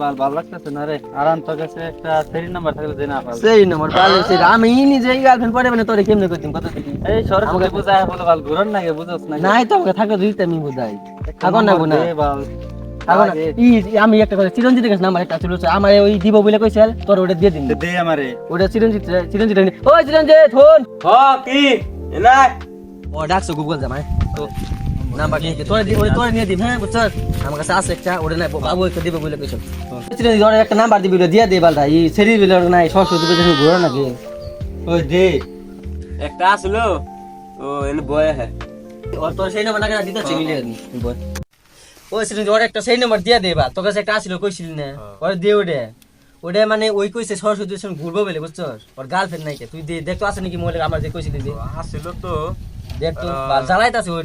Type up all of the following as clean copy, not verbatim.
ভালো লাগতেছে না রে। আর তোর কাছে একটা সেরি নাম্বার থাকলে দে না পাবো। সেই নম্বর পালে সেই আমি নিজেই গার্লফ্রেন্ড পড়ে মানে তোরে কেমনে কইতিম কত দিন এই সরস্বতী পূজায় বলে ভালো ঘুরন নাকি বুঝছ না? নাই তো আমাকে থাকো দিতে আমি বুঝাই থাকো না দে বাল। থাকো না আমি একটা কথা চিরঞ্জিতের কাছে নাম্বার একটা ছিল আমার ওই দিব বলে কইছিল তোর ওটা দিয়ে দিন দে আমারে ওটা চিরঞ্জিত ওই চিরঞ্জিত ফোন হ কি এলাই ও ডাকছো গুগল জামাই তো নাম্বার নিয়ে তোরে নিয়ে দিম হ্যাঁ বুঝছস আমার কাছে আছে একটা ওটা নাই বাবু একটা দিব বলে কইছিল চিরঞ্জিত ওর একটা নাম্বার দিবি ওটা দিয়ে দে বালটা এই সেরি বিল নাই সরস্বতী পূজা ঘুরো নাকি ওই দে একটা আসলো ও এনে বয় হ্যাঁ ওর তোর সেই নাম্বার না দিতে চিনি বল ওই চিরঞ্জিত ওর একটা সেই নাম্বার দিয়ে দে বা তোর কাছে একটা আসলো কইছিলি না ওর দিয়ে ওটা মানে ওই কইছে সরস্বতী পূজা ঘুরবো বলে বুঝছস ওর গার্লফ্রেন্ড নাই কে তুই দে দেখতো আছে নাকি মোবাইলে আমার যে কইছিলি যে আসলো তো দেখতো জ্বালাইতাছে ওই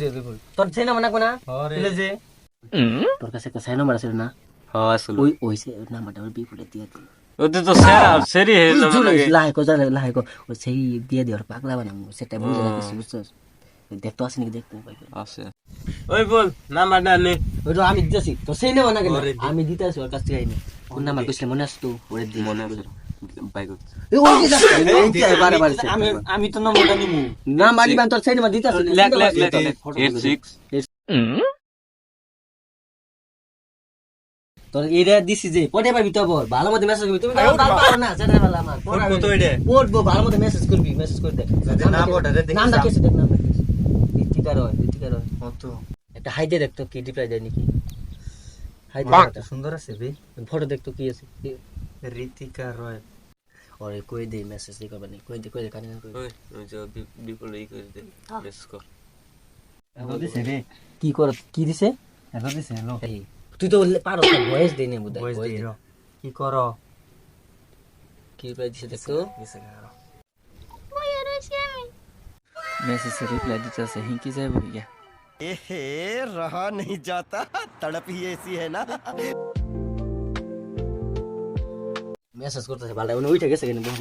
তোর সেই নাম্বার নাকো না দিলে যে তোর কাছে একটা সেই নাম্বার আছে না হ্যাঁ আসলো ওই সে নাম্বারটা ওর বিপুলে দিয়ে দে ওতে তো সেরি হে লাগে লাইকো ওই সেই দিয়ে দে ওর পাগলা বানামু সেটা বুঝে রাখিস বুঝছস দেখতো আছে নাকি দেখতে পাইবে আছে ওই বল নাম্বারটা নে ওই তো আমি দিতেছি তো সেই নাম্বার নাকি আমি দিতেছি ওর কাছ থেকে আইনে কোন নাম্বার কইছিস মনে আছে তো ওরে দি মনে আছে বাইক আমি তো নাম্বারটা নিমু নাম্বার দিবান তোর সেই নাম্বার দিতেছি লেখ 86 তোর এরিয়া দিছি যে পড়ে পাবি তো বল ভালো মতো মেসেজ করবি তুমি তো গাল পারো না জানা ভালো আমার পড়বো তো এডে পড়বো ভালো মতো মেসেজ করবি মেসেজ করে দে নাম ওটা দে নামটা কেসে দেখ নামটা কেসে ইতিকার হয় কত একটা হাই দে দেখতো কি রিপ্লাই দেয় নাকি হাই দে সুন্দর আছে বে ফটো দেখতো কি আছে ঋতিকা রয় ওরে কই দে মেসেজ দি করবা নি কই দে কানে কই ওই যে বিপুল এই করে দে বেশ কর এখন দিছে রে কি দিছে এখন দিছে হ্যালো তুই তো পারো ভয়েস দে নে বুঝাই ভয়েস দে কি করো কি রিপ্লাই দিছে দেখতো দিছে না मैसेज से रिप्लाई देता से हिंकी जाए वो क्या एहे रहा नहीं जाता तड़प ही ऐसी है ना মেসেজ করতেছে ভালো উনি উঠে গেছে কেন বল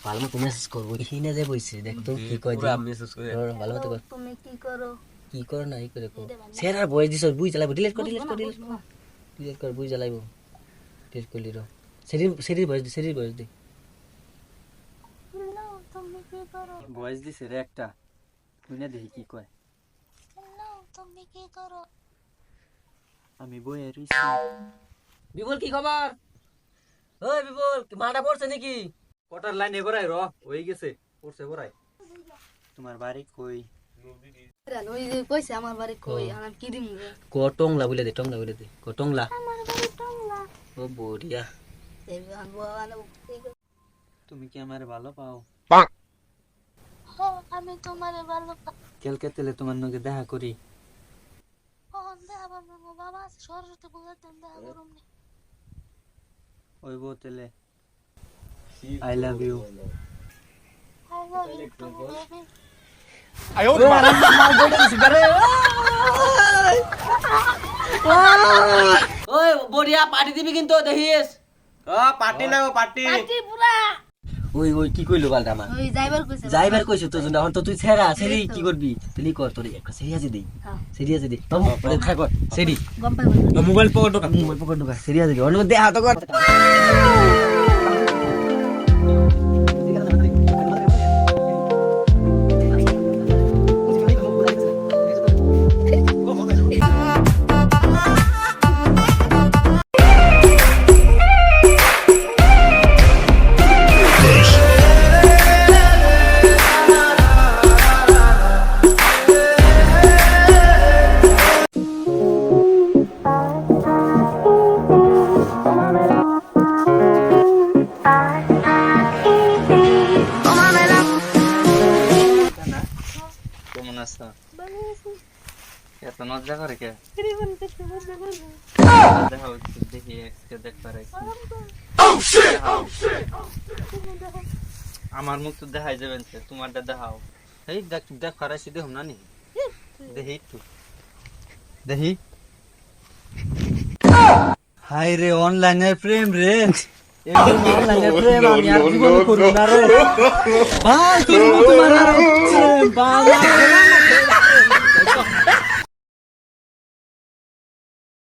ভালো মতো মেসেজ করবো হিনে যে বইছে দেখতো কি কয় পুরো মেসেজ করে ভালো মতো কর তুমি কি করো কি করো না এই করে কর স্যার আর বয়স দিছ বুই চালাবো ডিলিট কর বুই চালাইবো ডিলিট করলি র সেরি বয়স দি না তুমি কি করো ভয়েস দিছে রে একটা শুনে দেখি কি কয় না তুমি কি করো আমি বইয়ে রইছি বিপুল কি খবর ওই বিপুল মাটা পড়ছে নাকি কটার লাইন এগোরাই র হয়ে গেছে পড়ছে এগোরাই তোমার বাড়ি কই ওই যে কইছে আমার বাড়ি কই আমি কি দিমু টংলা বলে দে টংলা আমার বাড়ি টংলা ও বড়িয়া এই বাবা তুমি কি আমারে ভালো পাও হো আমি তোমারে ভালো কালকে তেলে তোমার নগে দেখা করি কোন দেব বাবা সরস্বতী পূজার দিন দেখা করুম নি ওই বো তেলে I love you I love you too baby ওই বড়িয়া পার্টি দিবি কিন্তু দেখিস পার্টি না পার্টি পার্টি পুরা ওই কি কইলো বালটা আমার ওই ড্রাইভার কইছে যাইবার কইছো তো এখন তো তুই সেরি কি করবি তুই কর তোর একটা সিরিয়াসে দেই সিরিয়াসে দে বাবু ওরে খা কর সেরি গম পাইবো মোবাইল পকেট ঢোকা মোবাইল পকড় ঢোকা সিরিয়াসে দে অন্য দে হাত কর কেমন আছো এত মজা করে কে দেখাও দেখি আজকে দেখবার আমার মুখ তো দেখাই যাবেন তোমারটা দেখাও এই দেখ ফারাইছি দেখুন না নি দেখি একটু দেখি হাই রে অনলাইনের প্রেম রে অনলাইনের প্রেম আমি আর জীবন করব না রে ভাই তুমি তোমার প্রেম